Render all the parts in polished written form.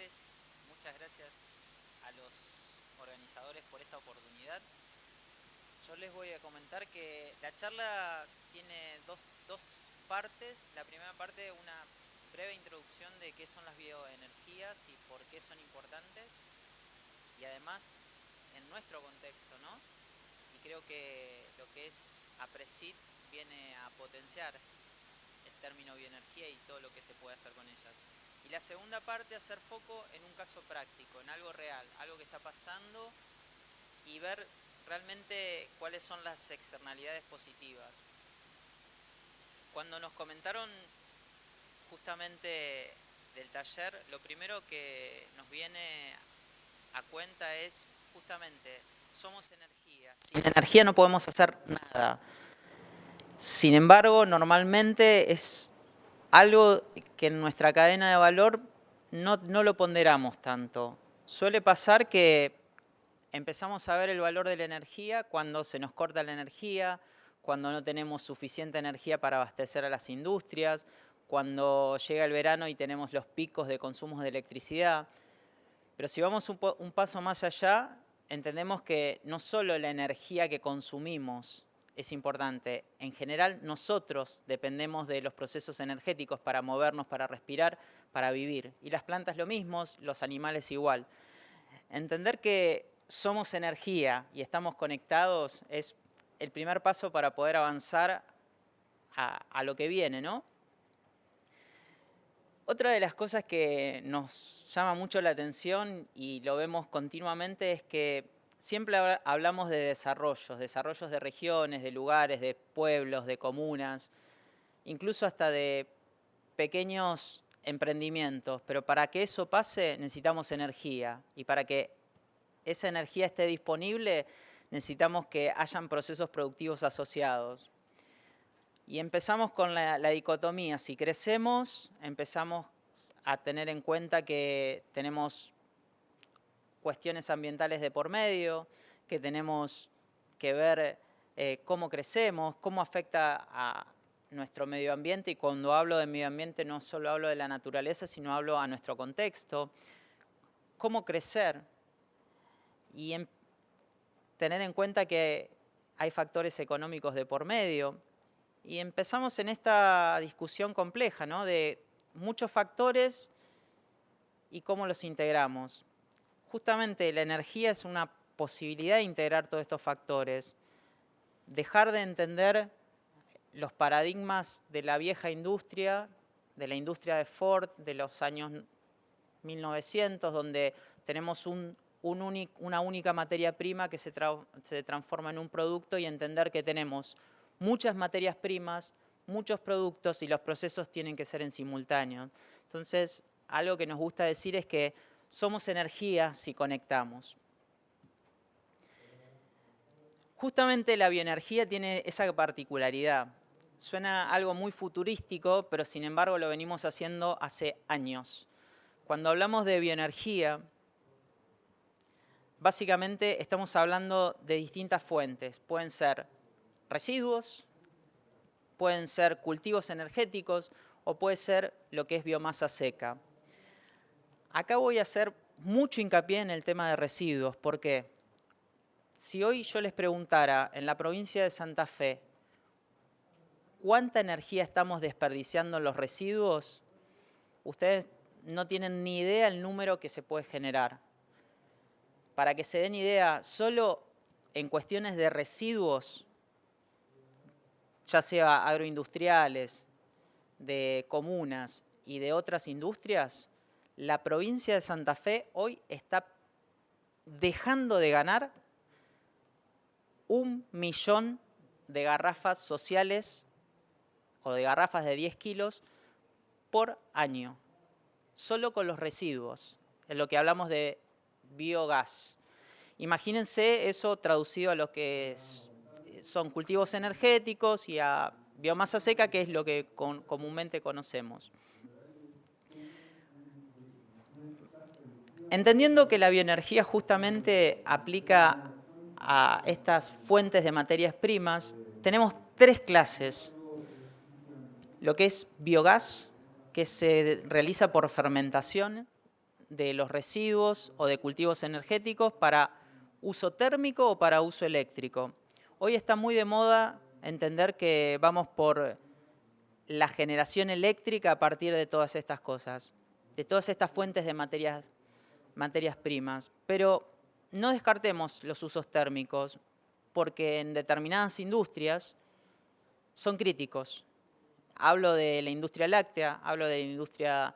tardes. Muchas gracias a los organizadores por esta oportunidad. Yo les voy a comentar que la charla tiene dos partes. La primera parte, una breve introducción de qué son las bioenergías y por qué son importantes. Y además, en nuestro contexto, ¿no? Y creo que lo que es APRESID viene a potenciar el término bioenergía y todo lo que se puede hacer con ellas. Y la segunda parte, hacer foco en un caso práctico, en algo real, algo que está pasando y ver realmente cuáles son las externalidades positivas. Cuando nos comentaron justamente del taller, lo primero que nos viene a cuenta es justamente, somos energía. Sin energía no podemos hacer nada. Sin embargo, normalmente es algo que en nuestra cadena de valor no lo ponderamos tanto. Suele pasar que empezamos a ver el valor de la energía cuando se nos corta la energía, cuando no tenemos suficiente energía para abastecer a las industrias, cuando llega el verano y tenemos los picos de consumos de electricidad. Pero si vamos un paso más allá, entendemos que no solo la energía que consumimos es importante. En general, nosotros dependemos de los procesos energéticos para movernos, para respirar, para vivir. Y las plantas lo mismo, los animales igual. Entender que somos energía y estamos conectados es el primer paso para poder avanzar a lo que viene, ¿no? Otra de las cosas que nos llama mucho la atención y lo vemos continuamente es que siempre hablamos de desarrollos de regiones, de lugares, de pueblos, de comunas, incluso hasta de pequeños emprendimientos, pero para que eso pase necesitamos energía y para que esa energía esté disponible necesitamos que hayan procesos productivos asociados. Y empezamos con la dicotomía. Si crecemos, empezamos a tener en cuenta que tenemos cuestiones ambientales de por medio, que tenemos que ver cómo crecemos, cómo afecta a nuestro medio ambiente. Y cuando hablo de medio ambiente no solo hablo de la naturaleza, sino hablo a nuestro contexto. Cómo crecer y tener en cuenta que hay factores económicos de por medio. Y empezamos en esta discusión compleja, ¿no? De muchos factores y cómo los integramos. Justamente la energía es una posibilidad de integrar todos estos factores. Dejar de entender los paradigmas de la vieja industria, de la industria de Ford de los años 1900, donde tenemos una única materia prima que se transforma en un producto y entender que tenemos muchas materias primas, muchos productos y los procesos tienen que ser en simultáneo. Entonces, algo que nos gusta decir es que somos energía si conectamos. Justamente la bioenergía tiene esa particularidad. Suena algo muy futurístico, pero sin embargo lo venimos haciendo hace años. Cuando hablamos de bioenergía, básicamente estamos hablando de distintas fuentes. Pueden ser residuos, pueden ser cultivos energéticos o puede ser lo que es biomasa seca. Acá voy a hacer mucho hincapié en el tema de residuos, porque si hoy yo les preguntara en la provincia de Santa Fe cuánta energía estamos desperdiciando en los residuos, ustedes no tienen ni idea del número que se puede generar. Para que se den idea, solo en cuestiones de residuos, ya sea agroindustriales, de comunas y de otras industrias, la provincia de Santa Fe hoy está dejando de ganar 1 millón de garrafas sociales o de garrafas de 10 kilos por año, solo con los residuos, en lo que hablamos de biogás. Imagínense eso traducido a lo que son cultivos energéticos y a biomasa seca, que es lo que comúnmente conocemos. Entendiendo que la bioenergía justamente aplica a estas fuentes de materias primas, tenemos 3 clases. Lo que es biogás, que se realiza por fermentación de los residuos o de cultivos energéticos para uso térmico o para uso eléctrico. Hoy está muy de moda entender que vamos por la generación eléctrica a partir de todas estas cosas, de todas estas fuentes de materias primas. Pero no descartemos los usos térmicos, porque en determinadas industrias son críticos. Hablo de la industria láctea, hablo de la industria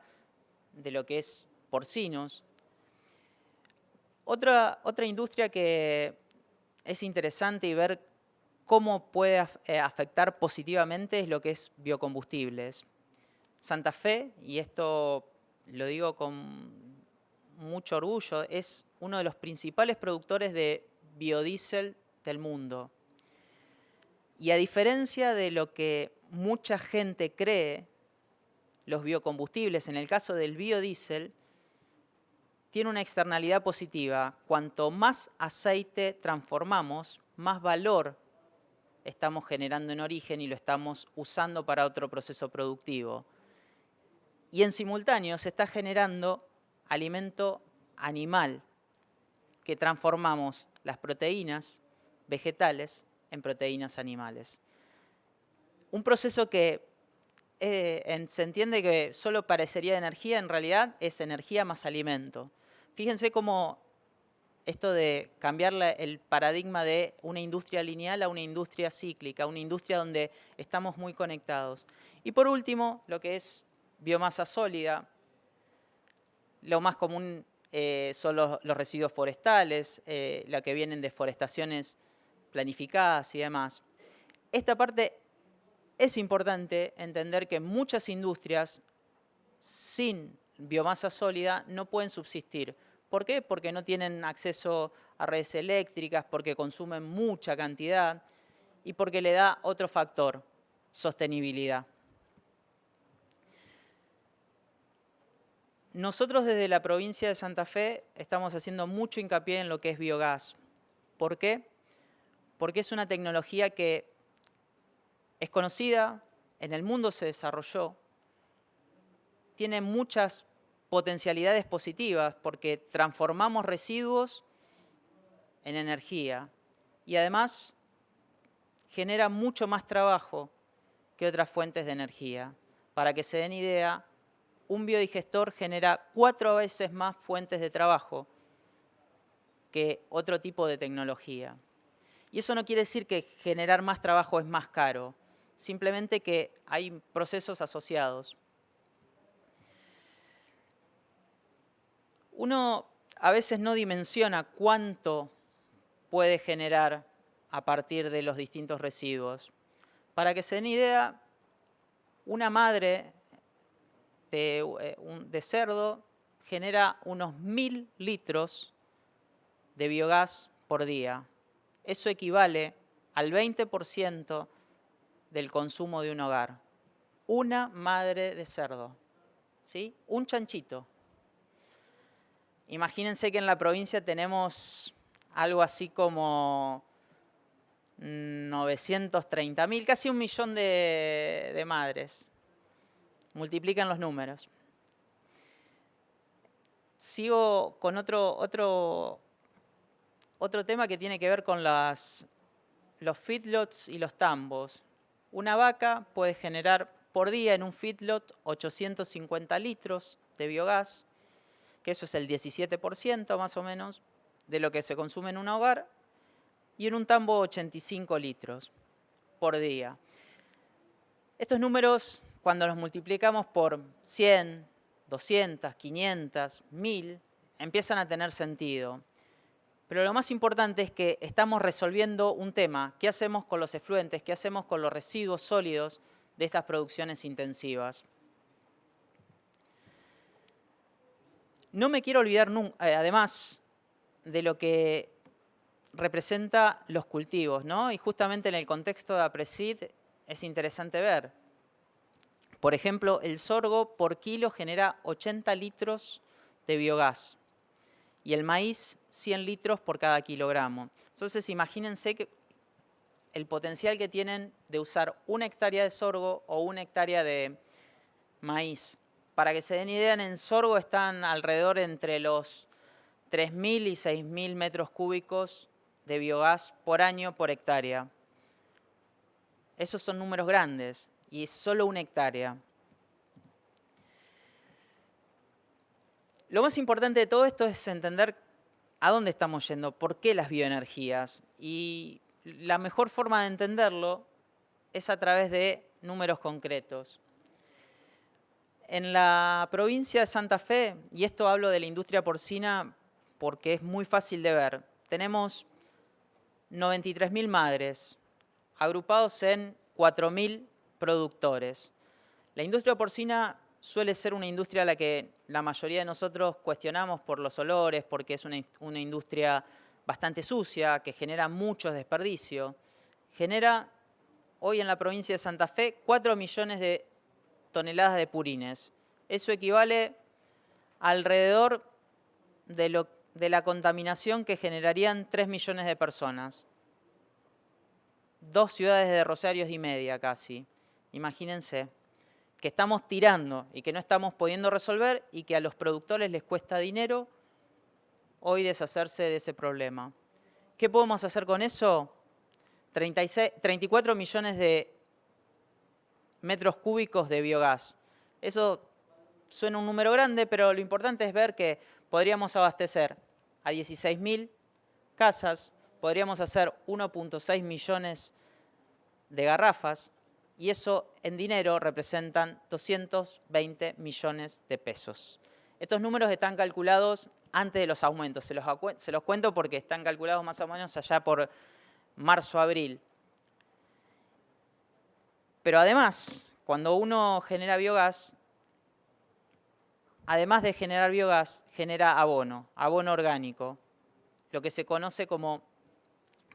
de lo que es porcinos. Otra industria que es interesante y ver cómo puede afectar positivamente es lo que es biocombustibles. Santa Fe, y esto lo digo con mucho orgullo, es uno de los principales productores de biodiesel del mundo. Y a diferencia de lo que mucha gente cree, los biocombustibles, en el caso del biodiesel, tiene una externalidad positiva. Cuanto más aceite transformamos, más valor estamos generando en origen y lo estamos usando para otro proceso productivo. Y en simultáneo se está generando alimento animal, que transformamos las proteínas vegetales en proteínas animales. Un proceso que se entiende que solo parecería de energía, en realidad es energía más alimento. Fíjense cómo esto de cambiar el paradigma de una industria lineal a una industria cíclica, una industria donde estamos muy conectados. Y por último, lo que es biomasa sólida. Lo más común son los residuos forestales, lo que vienen de forestaciones planificadas y demás. Esta parte es importante entender que muchas industrias sin biomasa sólida no pueden subsistir. ¿Por qué? Porque no tienen acceso a redes eléctricas, porque consumen mucha cantidad y porque le da otro factor, sostenibilidad. Nosotros desde la provincia de Santa Fe estamos haciendo mucho hincapié en lo que es biogás. ¿Por qué? Porque es una tecnología que es conocida, en el mundo se desarrolló, tiene muchas potencialidades positivas porque transformamos residuos en energía y además genera mucho más trabajo que otras fuentes de energía. Para que se den idea, un biodigestor genera 4 veces más fuentes de trabajo que otro tipo de tecnología. Y eso no quiere decir que generar más trabajo es más caro, simplemente que hay procesos asociados. Uno a veces no dimensiona cuánto puede generar a partir de los distintos residuos. Para que se den idea, una madre de cerdo genera unos 1000 litros de biogás por día. Eso equivale al 20% del consumo de un hogar. Una madre de cerdo, ¿sí? Un chanchito. Imagínense que en la provincia tenemos algo así como 930.000, casi 1 millón de madres. Multiplican los números. Sigo con otro tema que tiene que ver con los feedlots y los tambos. Una vaca puede generar por día en un feedlot 850 litros de biogás, que eso es el 17% más o menos de lo que se consume en un hogar, y en un tambo 85 litros por día. Estos números, cuando los multiplicamos por 100, 200, 500, 1000, empiezan a tener sentido. Pero lo más importante es que estamos resolviendo un tema. ¿Qué hacemos con los efluentes? ¿Qué hacemos con los residuos sólidos de estas producciones intensivas? No me quiero olvidar, además, de lo que representa los cultivos, ¿no? Y justamente en el contexto de APRESID es interesante ver. Por ejemplo, el sorgo por kilo genera 80 litros de biogás y el maíz 100 litros por cada kilogramo. Entonces imagínense que el potencial que tienen de usar 1 hectárea de sorgo o 1 hectárea de maíz Para que se den idea, en sorgo están alrededor entre los 3.000 y 6.000 metros cúbicos de biogás por año por hectárea. Esos son números grandes y es solo una hectárea. Lo más importante de todo esto es entender a dónde estamos yendo, por qué las bioenergías. Y la mejor forma de entenderlo es a través de números concretos. En la provincia de Santa Fe, y esto hablo de la industria porcina porque es muy fácil de ver, tenemos 93.000 madres agrupados en 4.000 productores. La industria porcina suele ser una industria a la que la mayoría de nosotros cuestionamos por los olores, porque es una industria bastante sucia, que genera mucho desperdicio. Genera hoy en la provincia de Santa Fe 4 millones de toneladas de purines. Eso equivale alrededor de la contaminación que generarían 3 millones de personas. 2 ciudades de Rosario y media casi. Imagínense que estamos tirando y que no estamos pudiendo resolver y que a los productores les cuesta dinero hoy deshacerse de ese problema. ¿Qué podemos hacer con eso? 34 millones de metros cúbicos de biogás. Eso suena un número grande, pero lo importante es ver que podríamos abastecer a 16.000 casas, podríamos hacer 1.6 millones de garrafas, y eso en dinero representan 220 millones de pesos. Estos números están calculados antes de los aumentos. Se los cuento porque están calculados más o menos allá por marzo-abril. Pero además, cuando uno genera biogás, además de generar biogás, genera abono orgánico, lo que se conoce como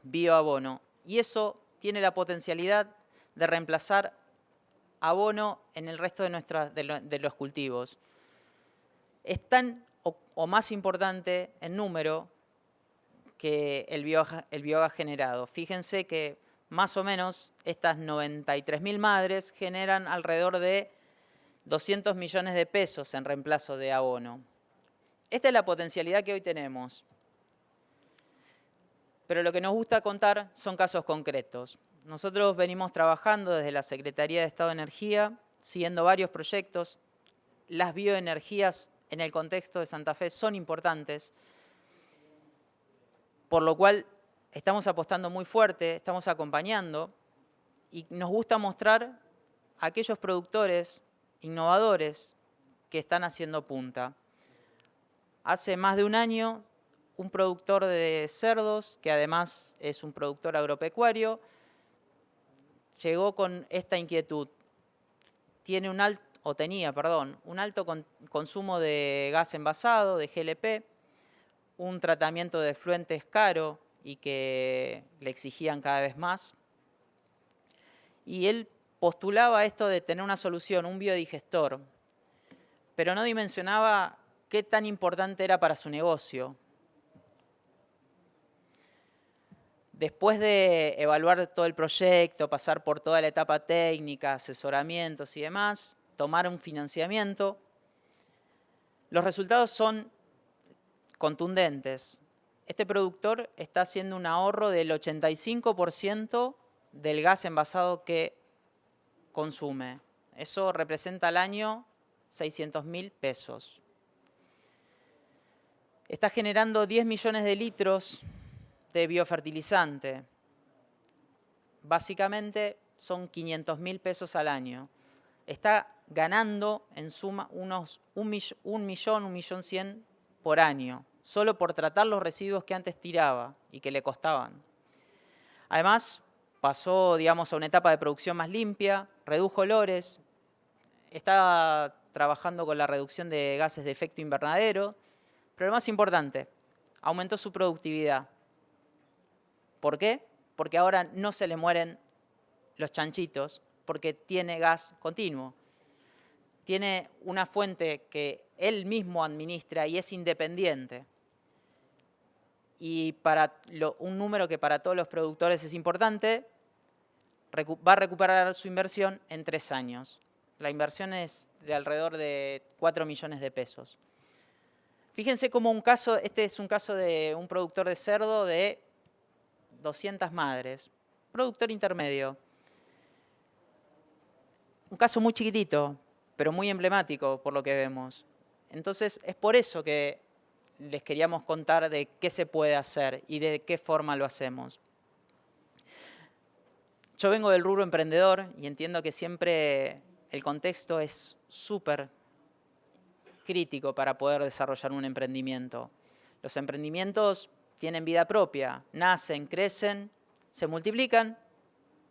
bioabono. Y eso tiene la potencialidad de reemplazar abono en el resto de los cultivos. Es tan o más importante en número que el biogás generado. Fíjense que más o menos estas 93.000 madres generan alrededor de 200 millones de pesos en reemplazo de abono. Esta es la potencialidad que hoy tenemos. Pero lo que nos gusta contar son casos concretos. Nosotros venimos trabajando desde la Secretaría de Estado de Energía, siguiendo varios proyectos. Las bioenergías en el contexto de Santa Fe son importantes, por lo cual estamos apostando muy fuerte, estamos acompañando y nos gusta mostrar a aquellos productores innovadores que están haciendo punta. Hace más de un año, un productor de cerdos, que además es un productor agropecuario, llegó con esta inquietud. Tenía un alto consumo de gas envasado, de GLP, un tratamiento de efluentes caro y que le exigían cada vez más. Y él postulaba esto de tener una solución, un biodigestor, pero no dimensionaba qué tan importante era para su negocio. Después de evaluar todo el proyecto, pasar por toda la etapa técnica, asesoramientos y demás, tomar un financiamiento, los resultados son contundentes. Este productor está haciendo un ahorro del 85% del gas envasado que consume. Eso representa al año 600.000 pesos. Está generando 10 millones de litros de biofertilizante. Básicamente son 500.000 pesos al año. Está ganando en suma unos 1.100.000 por año, solo por tratar los residuos que antes tiraba y que le costaban. Además, pasó, digamos, a una etapa de producción más limpia, redujo olores, está trabajando con la reducción de gases de efecto invernadero, pero lo más importante, aumentó su productividad. ¿Por qué? Porque ahora no se le mueren los chanchitos, porque tiene gas continuo. Tiene una fuente que él mismo administra y es independiente. Y para un número que para todos los productores es importante, va a recuperar su inversión en 3 años. La inversión es de alrededor de 4 millones de pesos. Fíjense cómo este es un caso de un productor de cerdo de 200 madres, productor intermedio. Un caso muy chiquitito, pero muy emblemático por lo que vemos. Entonces, es por eso que les queríamos contar de qué se puede hacer y de qué forma lo hacemos. Yo vengo del rubro emprendedor y entiendo que siempre el contexto es súper crítico para poder desarrollar un emprendimiento. Los emprendimientos tienen vida propia, nacen, crecen, se multiplican,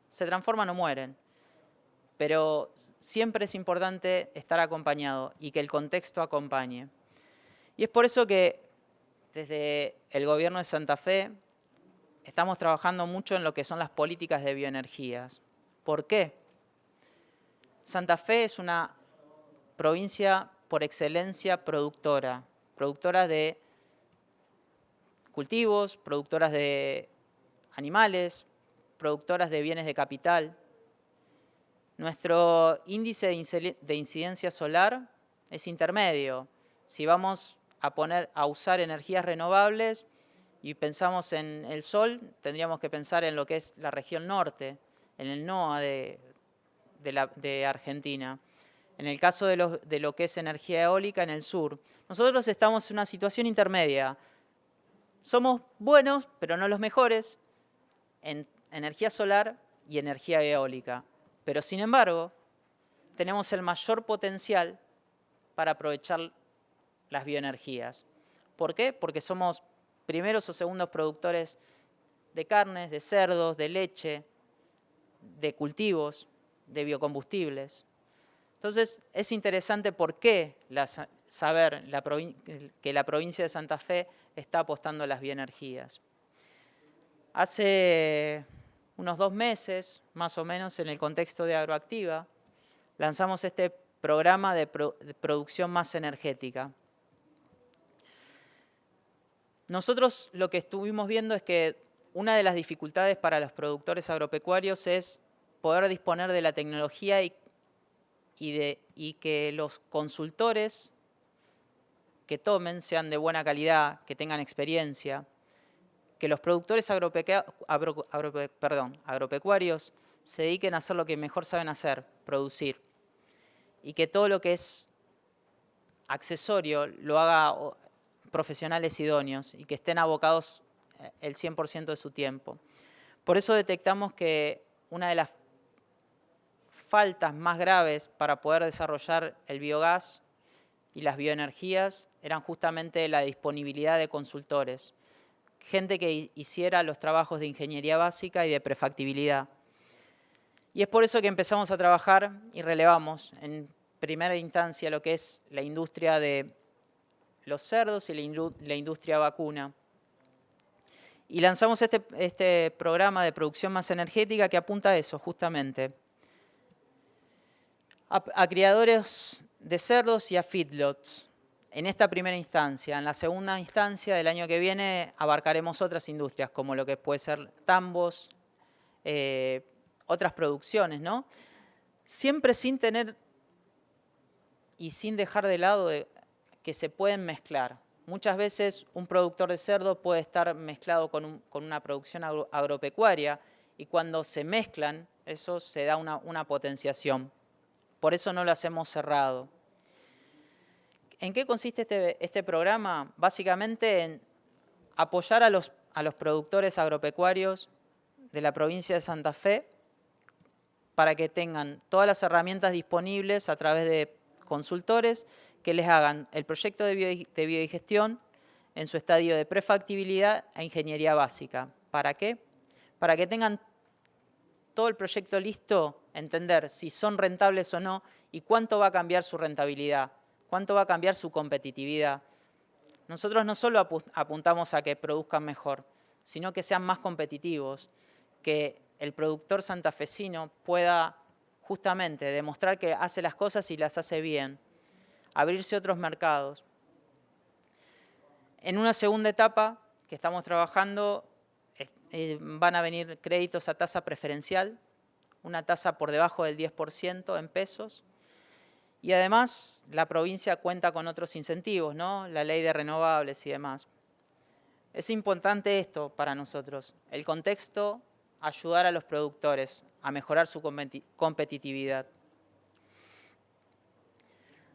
se transforman o mueren. Pero siempre es importante estar acompañado y que el contexto acompañe. Y es por eso que desde el gobierno de Santa Fe estamos trabajando mucho en lo que son las políticas de bioenergías. ¿Por qué? Santa Fe es una provincia por excelencia productora de cultivos, productoras de animales, productoras de bienes de capital. Nuestro índice de incidencia solar es intermedio. Si vamos a usar energías renovables y pensamos en el sol, tendríamos que pensar en lo que es la región norte, en el NOA de Argentina. En el caso de lo que es energía eólica, en el sur. Nosotros estamos en una situación intermedia. Somos buenos, pero no los mejores, en energía solar y energía eólica. Pero sin embargo, tenemos el mayor potencial para aprovechar las bioenergías. ¿Por qué? Porque somos primeros o segundos productores de carnes, de cerdos, de leche, de cultivos, de biocombustibles. Entonces, es interesante por qué saber que la provincia de Santa Fe está apostando a las bioenergías. Hace unos 2 meses, más o menos, en el contexto de Agroactiva, lanzamos este programa de producción más energética. Nosotros lo que estuvimos viendo es que una de las dificultades para los productores agropecuarios es poder disponer de la tecnología y que los consultores que tomen sean de buena calidad, que tengan experiencia, que los productores agropecuarios se dediquen a hacer lo que mejor saben hacer, producir, y que todo lo que es accesorio lo haga profesionales idóneos y que estén abocados el 100% de su tiempo. Por eso detectamos que una de las faltas más graves para poder desarrollar el biogás y las bioenergías eran justamente la disponibilidad de consultores, gente que hiciera los trabajos de ingeniería básica y de prefactibilidad. Y es por eso que empezamos a trabajar y relevamos en primera instancia lo que es la industria de los cerdos y la industria vacuna. Y lanzamos este programa de producción más energética que apunta a eso, justamente. A criadores de cerdos y a feedlots, en esta primera instancia. En la segunda instancia del año que viene abarcaremos otras industrias, como lo que puede ser tambos, otras producciones, ¿no? Siempre sin tener y sin dejar de lado que se pueden mezclar. Muchas veces un productor de cerdo puede estar mezclado con una producción agropecuaria y cuando se mezclan, eso se da una potenciación. Por eso no lo hacemos cerrado. ¿En qué consiste este programa? Básicamente en apoyar a los productores agropecuarios de la provincia de Santa Fe para que tengan todas las herramientas disponibles a través de consultores que les hagan el proyecto de biodigestión en su estadio de prefactibilidad e ingeniería básica. ¿Para qué? Para que tengan todo el proyecto listo, entender si son rentables o no y cuánto va a cambiar su rentabilidad, cuánto va a cambiar su competitividad. Nosotros no solo apuntamos a que produzcan mejor, sino que sean más competitivos, que el productor santafesino pueda justamente demostrar que hace las cosas y las hace bien, abrirse a otros mercados. En una segunda etapa que estamos trabajando, van a venir créditos a tasa preferencial, una tasa por debajo del 10% en pesos, Y además la provincia cuenta con otros incentivos, ¿no? La ley de renovables y demás. Es importante esto para nosotros, el contexto, ayudar a los productores a mejorar su competitividad.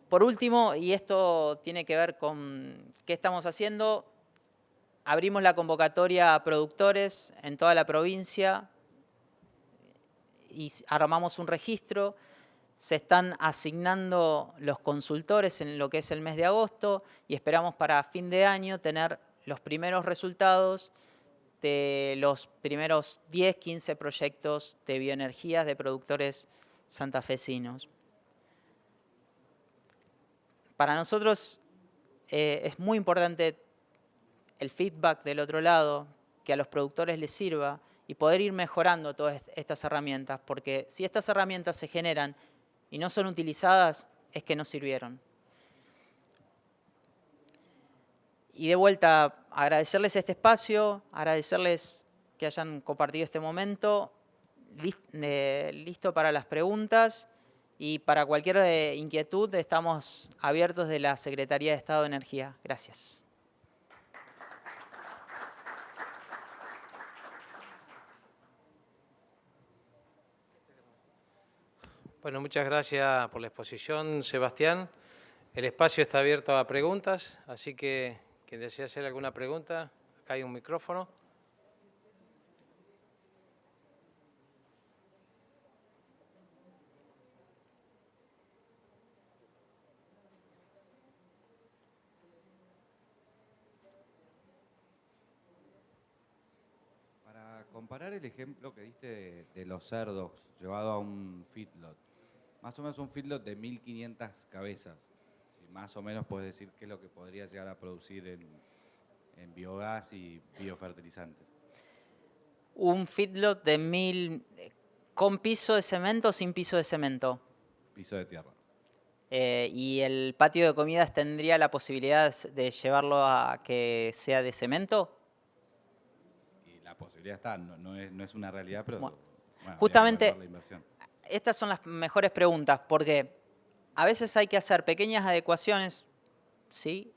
Por último, y esto tiene que ver con qué estamos haciendo, abrimos la convocatoria a productores en toda la provincia y armamos un registro. Se están asignando los consultores en lo que es el mes de agosto y esperamos para fin de año tener los primeros resultados de los primeros 10, 15 proyectos de bioenergías de productores santafesinos. Para nosotros es muy importante el feedback del otro lado, que a los productores les sirva y poder ir mejorando todas estas herramientas, porque si estas herramientas se generan y no son utilizadas, es que no sirvieron. Y de vuelta, agradecerles este espacio, agradecerles que hayan compartido este momento, listo para las preguntas y para cualquier inquietud estamos abiertos de la Secretaría de Estado de Energía. Gracias. Bueno, muchas gracias por la exposición, Sebastián. El espacio está abierto a preguntas, así que quien desea hacer alguna pregunta, acá hay un micrófono. Para comparar el ejemplo que diste de los cerdos llevado a un feedlot, más o menos un feedlot de 1.500 cabezas, si más o menos puedes decir qué es lo que podría llegar a producir en biogás y biofertilizantes. Un feedlot de 1000 con piso de cemento o sin piso de cemento. Piso de tierra. ¿Y el patio de comidas tendría la posibilidad de llevarlo a que sea de cemento? Y la posibilidad está, no es una realidad, pero Bueno, bueno, justamente habría que evaluar la inversión. estas son las mejores preguntas, porque a veces hay que hacer pequeñas adecuaciones, ¿sí?,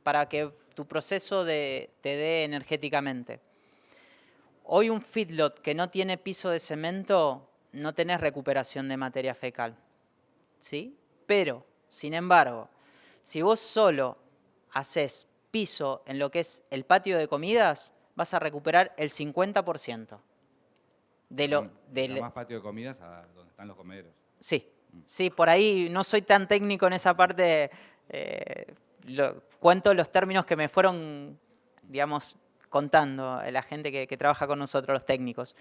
para que tu proceso te dé energéticamente. Hoy un feedlot que no tiene piso de cemento, no tenés recuperación de materia fecal, ¿sí? Pero, sin embargo, si vos solo haces piso en lo que es el patio de comidas, vas a recuperar el 50%. ¿Le llamás patio de comidas a donde están los comederos? Sí, sí, por ahí no soy tan técnico en esa parte, cuento los términos que me fueron, digamos, contando la gente que trabaja con nosotros, los técnicos.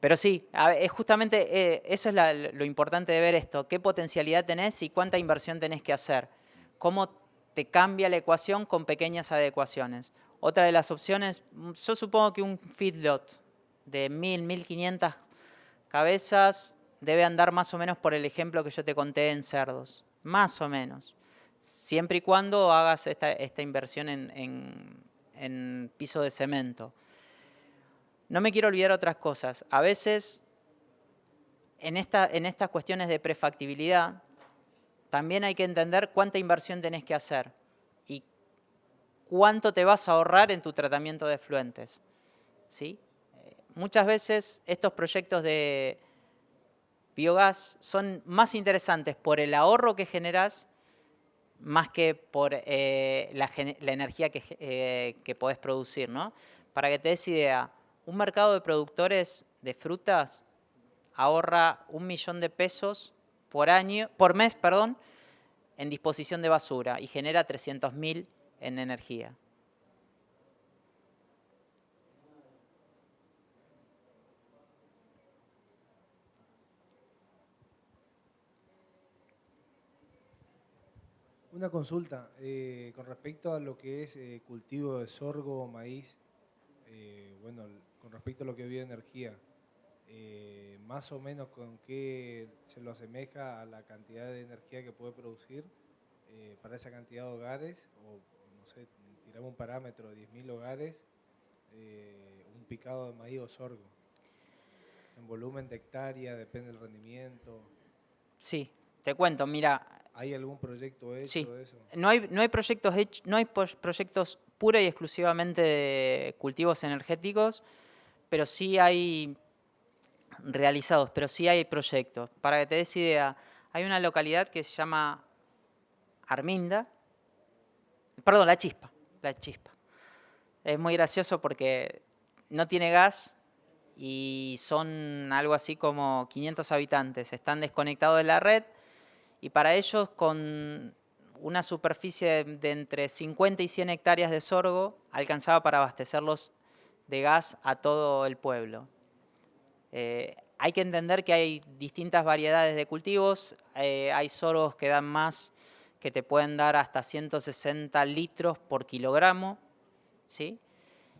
Pero sí, justamente eso es lo importante de ver esto, qué potencialidad tenés y cuánta inversión tenés que hacer, cómo te cambia la ecuación con pequeñas adecuaciones. Otra de las opciones, yo supongo que un feedlot de 1000, 1500 cabezas debe andar más o menos por el ejemplo que yo te conté en cerdos, más o menos, siempre y cuando hagas esta inversión en piso de cemento. No me quiero olvidar otras cosas. A veces, en estas cuestiones de prefactibilidad, también hay que entender cuánta inversión tenés que hacer y cuánto te vas a ahorrar en tu tratamiento de efluentes, ¿sí? Muchas veces estos proyectos de biogás son más interesantes por el ahorro que generás más que por la energía que podés producir, ¿no? Para que te des idea, un mercado de productores de frutas ahorra 1 millón de pesos por mes, en disposición de basura y genera 300.000 en energía. Una consulta con respecto a lo que es cultivo de sorgo o maíz, bueno, con respecto a lo que es bioenergía, más o menos con qué se lo asemeja a la cantidad de energía que puede producir para esa cantidad de hogares, o no sé, tiramos un parámetro de 10.000 hogares, un picado de maíz o sorgo. En volumen de hectárea, depende del rendimiento. Sí, te cuento, mira, ¿Hay algún proyecto hecho Sí, de eso? no hay proyectos no hay proyectos pura y exclusivamente de cultivos energéticos, pero sí hay realizados, pero sí hay proyectos. Para que te des idea, hay una localidad que se llama Arminda, perdón, La Chispa. Es muy gracioso porque no tiene gas y son algo así como 500 habitantes. Están desconectados de la red y para ellos con una superficie de entre 50 y 100 hectáreas de sorgo alcanzaba para abastecerlos de gas a todo el pueblo. Hay que entender que hay distintas variedades de cultivos, hay sorgos que dan más, que te pueden dar hasta 160 litros por kilogramo, ¿sí?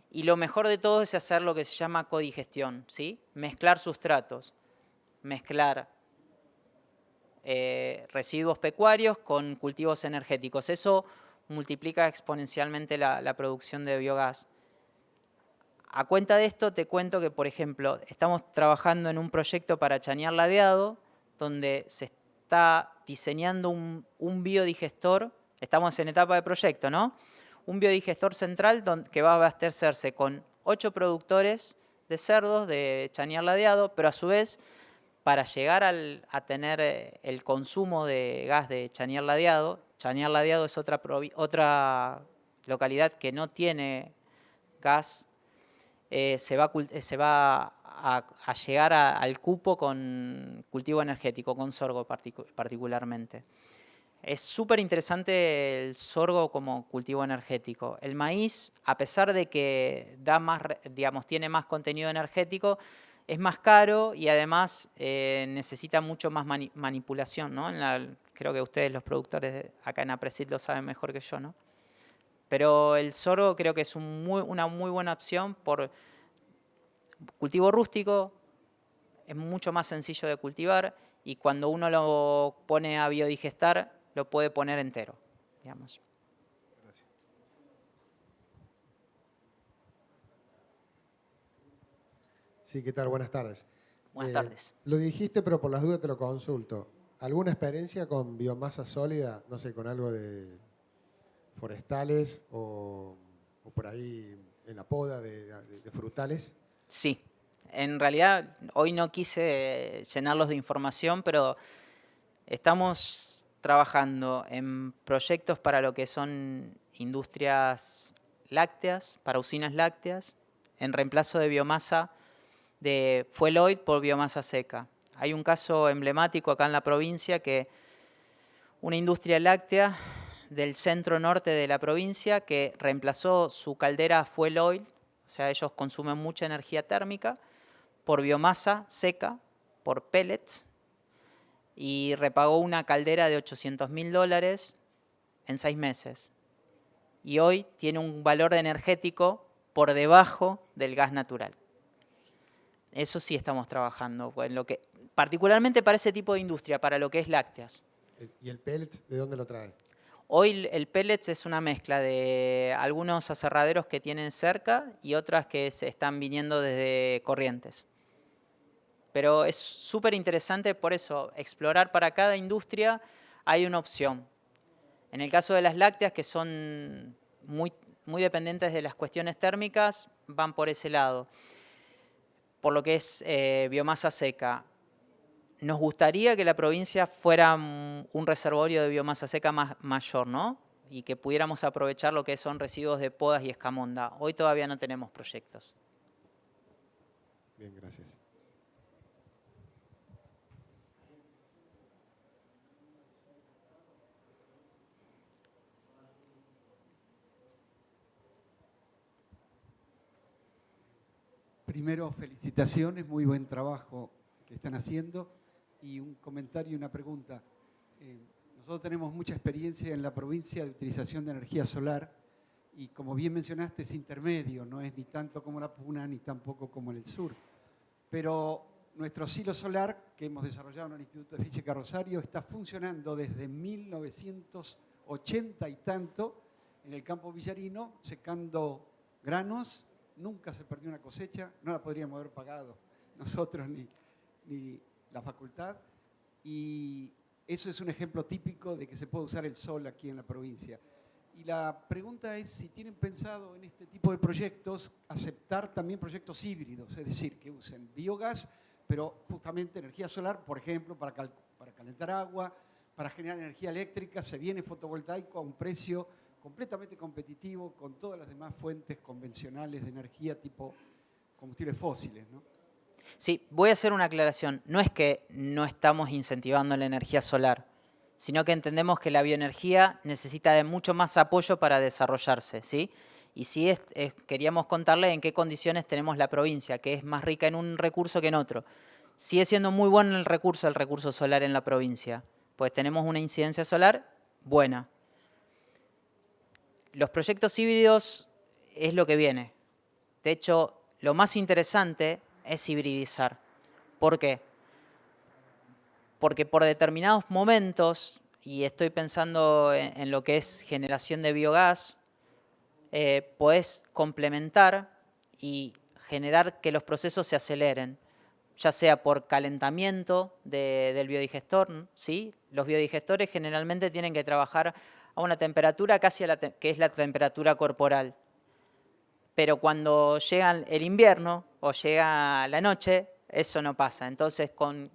Y lo mejor de todo es hacer lo que se llama codigestión, ¿sí? Mezclar sustratos, mezclar residuos pecuarios con cultivos energéticos. Eso multiplica exponencialmente la producción de biogás. A cuenta de esto te cuento que, por ejemplo, estamos trabajando en un proyecto para Chañar Ladeado, donde se está diseñando un biodigestor, estamos en etapa de proyecto, ¿no? Un biodigestor central que va a abastecerse con 8 productores de cerdos de Chañar Ladeado, pero a su vez, para llegar a tener el consumo de gas de Chañar Ladeado es otra localidad que no tiene gas, se va a llegar al cupo con cultivo energético, con sorgo particularmente. Es súper interesante el sorgo como cultivo energético. El maíz, a pesar de que da más, digamos, tiene más contenido energético, es más caro y además necesita mucho más manipulación, ¿no? Creo que ustedes, los productores acá en Apresit, lo saben mejor que yo, ¿no? Pero el sorgo creo que es una muy buena opción por cultivo rústico, es mucho más sencillo de cultivar y cuando uno lo pone a biodigestar, lo puede poner entero, digamos. Gracias. Sí, ¿qué tal? Buenas tardes. Buenas tardes. Lo dijiste, pero por las dudas te lo consulto. ¿Alguna experiencia con biomasa sólida, no sé, con algo de forestales o por ahí en la poda de frutales? Sí, en realidad hoy no quise llenarlos de información, pero estamos trabajando en proyectos para lo que son industrias lácteas, para usinas lácteas, en reemplazo de biomasa de fuel oil por biomasa seca. Hay un caso emblemático acá en la provincia que una industria láctea del centro norte de la provincia que reemplazó su caldera fuel oil, o sea, ellos consumen mucha energía térmica, por biomasa seca, por pellets, y repagó una caldera de $800.000 en 6 meses. Y hoy tiene un valor energético por debajo del gas natural. Eso sí estamos trabajando, en lo que, particularmente para ese tipo de industria, para lo que es lácteas. ¿Y el pellet de dónde lo trae? Hoy el pellets es una mezcla de algunos aserraderos que tienen cerca y otras que se están viniendo desde Corrientes. Pero es súper interesante por eso, explorar para cada industria hay una opción. En el caso de las lácteas, que son muy dependientes de las cuestiones térmicas, van por ese lado. Por lo que es biomasa seca, nos gustaría que la provincia fuera un reservorio de biomasa seca mayor, ¿no? Y que pudiéramos aprovechar lo que son residuos de podas y escamonda. Hoy todavía no tenemos proyectos. Bien, gracias. Primero, felicitaciones, muy buen trabajo que están haciendo. Y un comentario y una pregunta. Nosotros tenemos mucha experiencia en la provincia de utilización de energía solar y como bien mencionaste es intermedio, no es ni tanto como la Puna ni tampoco como en el sur. Pero nuestro silo solar que hemos desarrollado en el Instituto de Física Rosario está funcionando desde 1980 y tanto en el campo villarino, secando granos. Nunca se perdió una cosecha, no la podríamos haber pagado nosotros ni la facultad. Y eso es un ejemplo típico de que se puede usar el sol aquí en la provincia. Y la pregunta es si tienen pensado en este tipo de proyectos aceptar también proyectos híbridos, es decir, que usen biogás, pero justamente energía solar, por ejemplo, para calentar agua, para generar energía eléctrica, se viene fotovoltaico a un precio completamente competitivo con todas las demás fuentes convencionales de energía tipo combustibles fósiles, ¿no? Sí, voy a hacer una aclaración. No es que no estamos incentivando la energía solar, sino que entendemos que la bioenergía necesita de mucho más apoyo para desarrollarse, ¿sí? Y sí queríamos contarle en qué condiciones tenemos la provincia, que es más rica en un recurso que en otro. Sigue siendo muy bueno el recurso solar en la provincia, pues tenemos una incidencia solar buena. Los proyectos híbridos es lo que viene. De hecho, lo más interesante es hibridizar. ¿Por qué? Porque por determinados momentos, y estoy pensando en lo que es generación de biogás, podés complementar y generar que los procesos se aceleren, ya sea por calentamiento del biodigestor, ¿sí? Los biodigestores generalmente tienen que trabajar a una temperatura casi que es la temperatura corporal. Pero cuando llega el invierno o llega la noche, eso no pasa. Entonces, con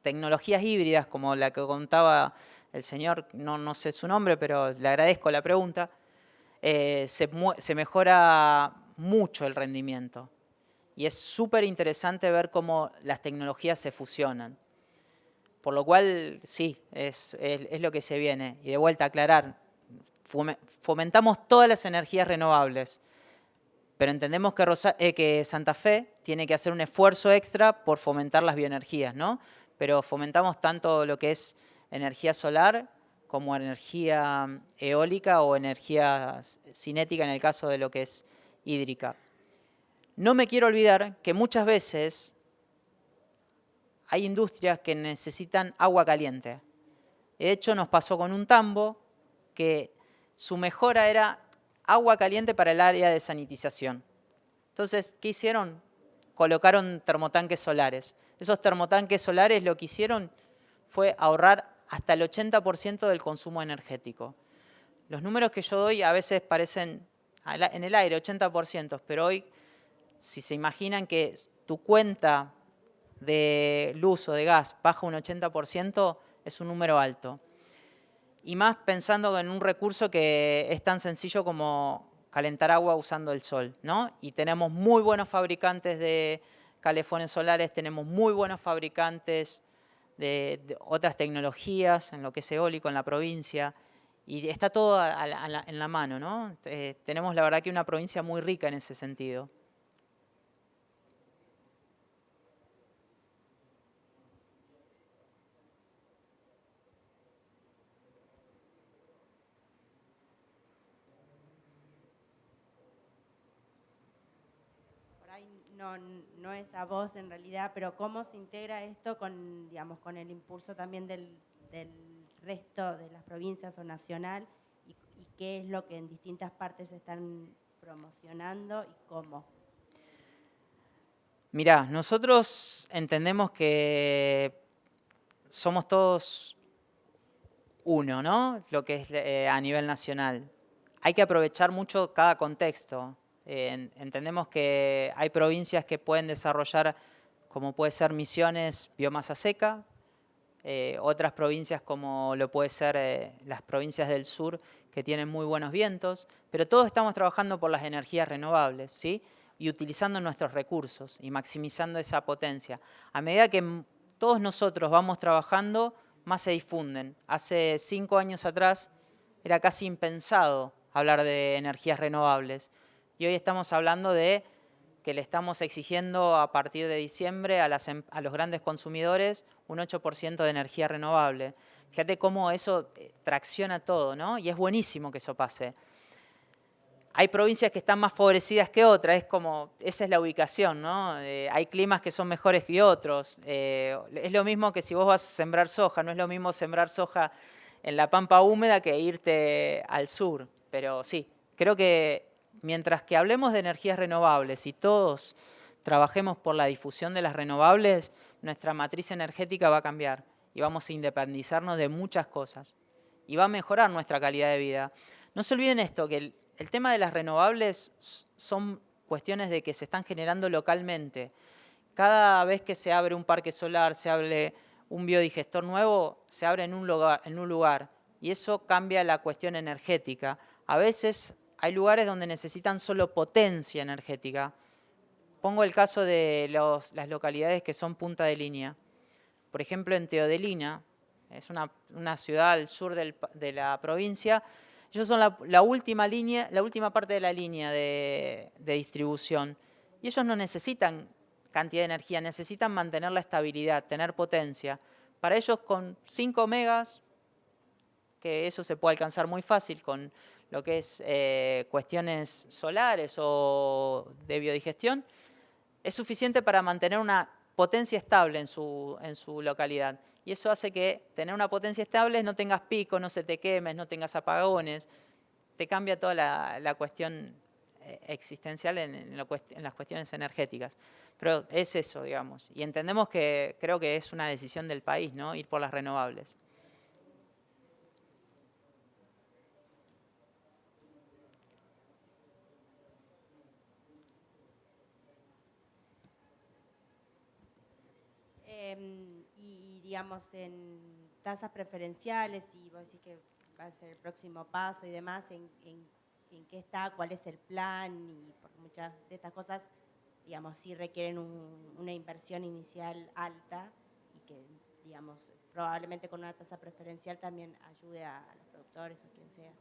tecnologías híbridas como la que contaba el señor, no sé su nombre, pero le agradezco la pregunta, se mejora mucho el rendimiento. Y es súper interesante ver cómo las tecnologías se fusionan. Por lo cual, sí, es lo que se viene. Y de vuelta, aclarar, fomentamos todas las energías renovables, pero entendemos que Santa Fe tiene que hacer un esfuerzo extra por fomentar las bioenergías, ¿no? Pero fomentamos tanto lo que es energía solar como energía eólica o energía cinética en el caso de lo que es hídrica. No me quiero olvidar que muchas veces hay industrias que necesitan agua caliente. De hecho, nos pasó con un tambo que su mejora era agua caliente para el área de sanitización. Entonces, ¿qué hicieron? Colocaron termotanques solares. Esos termotanques solares lo que hicieron fue ahorrar hasta el 80% del consumo energético. Los números que yo doy a veces parecen en el aire, 80%, pero hoy, si se imaginan que tu cuenta de luz o de gas baja un 80%, es un número alto. Y más pensando en un recurso que es tan sencillo como calentar agua usando el sol, ¿no? Y tenemos muy buenos fabricantes de calefones solares, tenemos muy buenos fabricantes de otras tecnologías, en lo que es eólico en la provincia, y está todo en la mano, ¿no? Tenemos la verdad que una provincia muy rica en ese sentido. No es a vos en realidad, pero ¿cómo se integra esto con, digamos, con el impulso también del resto de las provincias o nacional? Y qué es lo que en distintas partes se están promocionando y cómo? Mirá, nosotros entendemos que somos todos uno, ¿no? Lo que es a nivel nacional. Hay que aprovechar mucho cada contexto. Entendemos que hay provincias que pueden desarrollar, como puede ser Misiones, biomasa seca, otras provincias como lo puede ser las provincias del sur que tienen muy buenos vientos, pero todos estamos trabajando por las energías renovables, ¿sí? Y utilizando nuestros recursos y maximizando esa potencia. A medida que todos nosotros vamos trabajando, más se difunden. Hace 5 años atrás era casi impensado hablar de energías renovables. Y hoy estamos hablando de que le estamos exigiendo a partir de diciembre a los grandes consumidores un 8% de energía renovable. Fíjate cómo eso tracciona todo, ¿no? Y es buenísimo que eso pase. Hay provincias que están más favorecidas que otras, esa es la ubicación, ¿no? Hay climas que son mejores que otros. Es lo mismo que si vos vas a sembrar soja, no es lo mismo sembrar soja en la pampa húmeda que irte al sur. Pero sí, creo que mientras que hablemos de energías renovables y todos trabajemos por la difusión de las renovables, nuestra matriz energética va a cambiar. y vamos a independizarnos de muchas cosas. Y va a mejorar nuestra calidad de vida. No se olviden esto, que el tema de las renovables son cuestiones de que se están generando localmente. Cada vez que se abre un parque solar, se abre un biodigestor nuevo, se abre en un lugar y eso cambia la cuestión energética. A veces hay lugares donde necesitan solo potencia energética. Pongo el caso de las localidades que son punta de línea. Por ejemplo, en Teodelina, es una ciudad al sur de la provincia. Ellos son la última parte de la línea de distribución. Y ellos no necesitan cantidad de energía, necesitan mantener la estabilidad, tener potencia. Para ellos con 5 megas, que eso se puede alcanzar muy fácil con lo que es cuestiones solares o de biodigestión, es suficiente para mantener una potencia estable en su localidad. Y eso hace que tener una potencia estable no tengas pico, no se te quemes, no tengas apagones. Te cambia toda la cuestión existencial en las cuestiones energéticas. Pero es eso, digamos. Y entendemos que creo que es una decisión del país, ¿no? Ir por las renovables. Y digamos, en tasas preferenciales, y vos decís que va a ser el próximo paso y demás, ¿en qué está? ¿Cuál es el plan? Y porque muchas de estas cosas, digamos, sí requieren una inversión inicial alta y que, digamos, probablemente con una tasa preferencial también ayude a los productores o quien sea.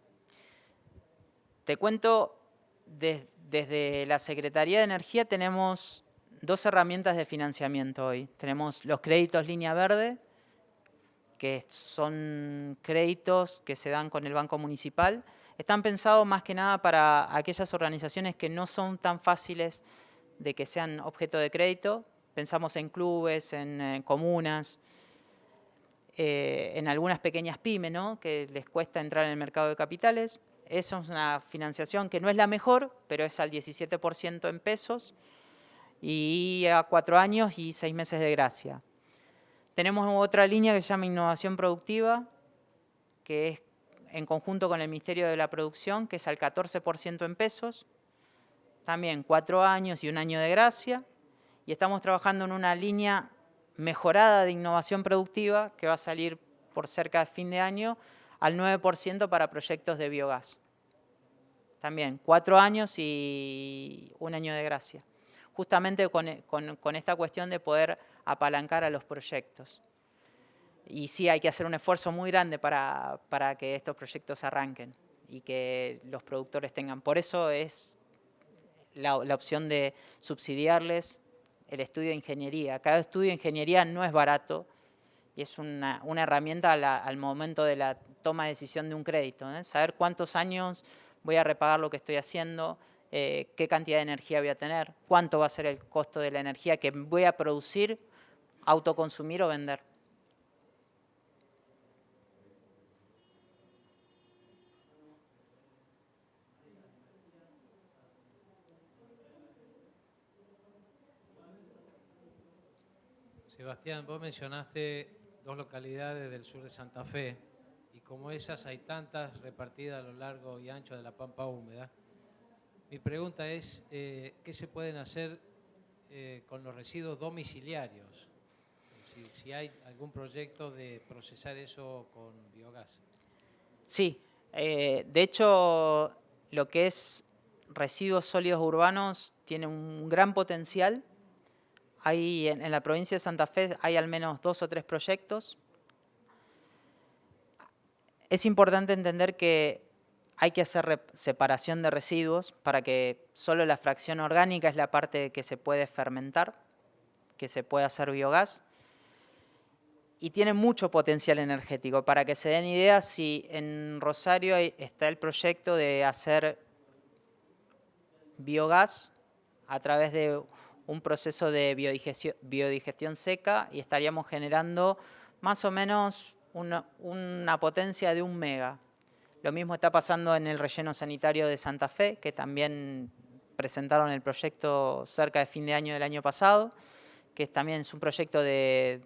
Te cuento, desde la Secretaría de Energía tenemos 2 herramientas de financiamiento hoy. Tenemos los créditos línea verde, que son créditos que se dan con el Banco Municipal. Están pensados más que nada para aquellas organizaciones que no son tan fáciles de que sean objeto de crédito. Pensamos en clubes, en comunas, en algunas pequeñas pymes, ¿no? Que les cuesta entrar en el mercado de capitales. Eso es una financiación que no es la mejor, pero es al 17% en pesos y a 4 años y 6 meses de gracia. Tenemos otra línea que se llama Innovación Productiva, que es en conjunto con el Ministerio de la Producción, que es al 14% en pesos, también 4 años y 1 año de gracia, y estamos trabajando en una línea mejorada de innovación productiva que va a salir por cerca de fin de año al 9% para proyectos de biogás. También 4 años y 1 año de gracia. Justamente con esta cuestión de poder apalancar a los proyectos. Y sí, hay que hacer un esfuerzo muy grande para que estos proyectos arranquen y que los productores tengan. Por eso es la opción de subsidiarles el estudio de ingeniería. Cada estudio de ingeniería no es barato y es una herramienta al momento de la toma de decisión de un crédito, ¿eh? Saber cuántos años voy a repagar lo que estoy haciendo, qué cantidad de energía voy a tener, cuánto va a ser el costo de la energía que voy a producir, autoconsumir o vender. Sebastián, vos mencionaste 2 localidades del sur de Santa Fe y como esas hay tantas repartidas a lo largo y ancho de la Pampa Húmeda. Mi pregunta es, ¿qué se pueden hacer con los residuos domiciliarios? Si hay algún proyecto de procesar eso con biogás. Sí, de hecho, lo que es residuos sólidos urbanos tiene un gran potencial. Hay, en la provincia de Santa Fe hay al menos 2 o 3 proyectos. Es importante entender que hay que hacer separación de residuos para que solo la fracción orgánica es la parte que se puede fermentar, que se puede hacer biogás. Y tiene mucho potencial energético. Para que se den ideas, si en Rosario está el proyecto de hacer biogás a través de un proceso de biodigestión seca y estaríamos generando más o menos una potencia de 1 mega. Lo mismo está pasando en el relleno sanitario de Santa Fe, que también presentaron el proyecto cerca de fin de año del año pasado, que también es un proyecto de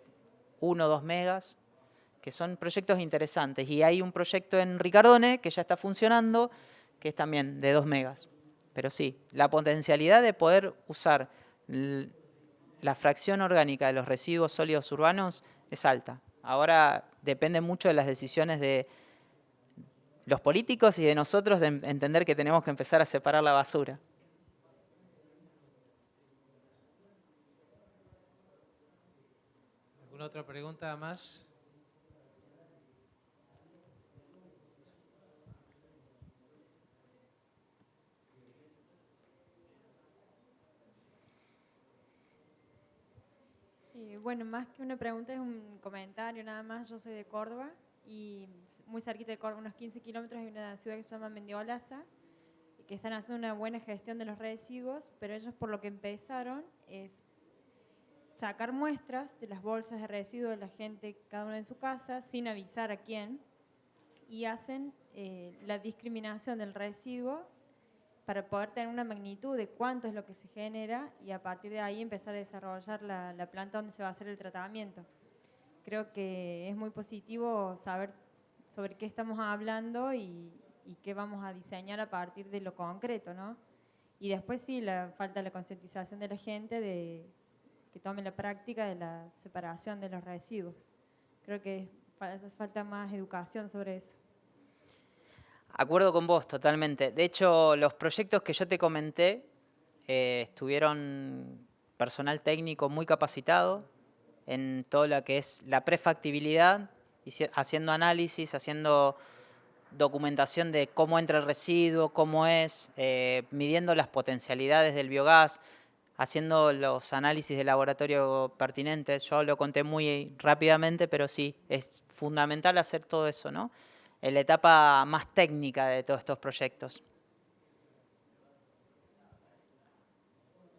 1 o 2 megas. que son proyectos interesantes. Y hay un proyecto en Ricardone que ya está funcionando, que es también de 2 megas. Pero sí, la potencialidad de poder usar la fracción orgánica de los residuos sólidos urbanos es alta. Ahora depende mucho de las decisiones de los políticos y de nosotros de entender que tenemos que empezar a separar la basura. ¿Alguna otra pregunta más? Bueno, más que una pregunta es un comentario nada más. Yo soy de Córdoba y muy cerquita de Córdoba, unos 15 kilómetros, hay una ciudad que se llama Mendiolaza, que están haciendo una buena gestión de los residuos, pero ellos por lo que empezaron es sacar muestras de las bolsas de residuos de la gente, cada uno en su casa, sin avisar a quién, y hacen la discriminación del residuo para poder tener una magnitud de cuánto es lo que se genera y a partir de ahí empezar a desarrollar la planta donde se va a hacer el tratamiento. Creo que es muy positivo saber sobre qué estamos hablando y qué vamos a diseñar a partir de lo concreto, ¿no? Y después sí, falta la concientización de la gente de que tome la práctica de la separación de los residuos. Creo que hace falta más educación sobre eso. Acuerdo con vos, totalmente. De hecho, los proyectos que yo te comenté estuvieron personal técnico muy capacitado en todo lo que es la prefactibilidad, haciendo análisis, haciendo documentación de cómo entra el residuo, cómo es, midiendo las potencialidades del biogás, haciendo los análisis de laboratorio pertinentes. Yo lo conté muy rápidamente, pero sí, es fundamental hacer todo eso, ¿no? En la etapa más técnica de todos estos proyectos.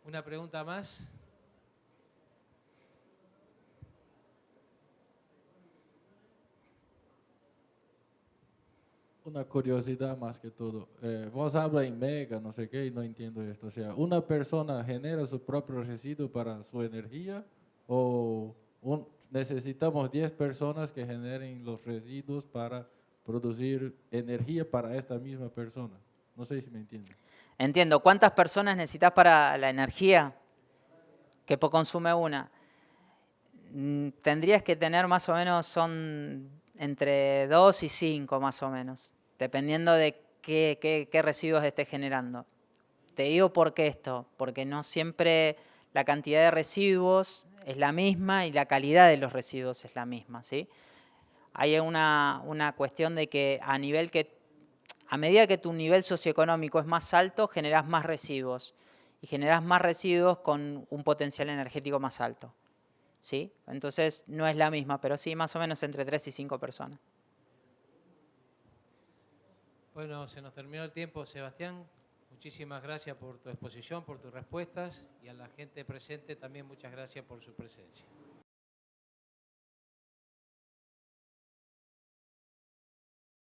¿Una pregunta más? Una curiosidad más que todo. Vos hablas en mega, no sé qué, y no entiendo esto. O sea, ¿una persona genera su propio residuo para su energía o necesitamos 10 personas que generen los residuos para producir energía para esta misma persona? No sé si me entienden. Entiendo. ¿Cuántas personas necesitas para la energía que consume una? Tendrías que tener más o menos, son entre 2 y 5 más o menos, dependiendo de qué residuos estés generando. Te digo por qué esto, porque no siempre la cantidad de residuos es la misma y la calidad de los residuos es la misma, ¿sí? Hay una cuestión de que a medida que tu nivel socioeconómico es más alto, generas más residuos y generas más residuos con un potencial energético más alto, ¿sí? Entonces no es la misma, pero sí más o menos entre 3 y 5 personas. Bueno, se nos terminó el tiempo, Sebastián. Muchísimas gracias por tu exposición, por tus respuestas y a la gente presente también muchas gracias por su presencia.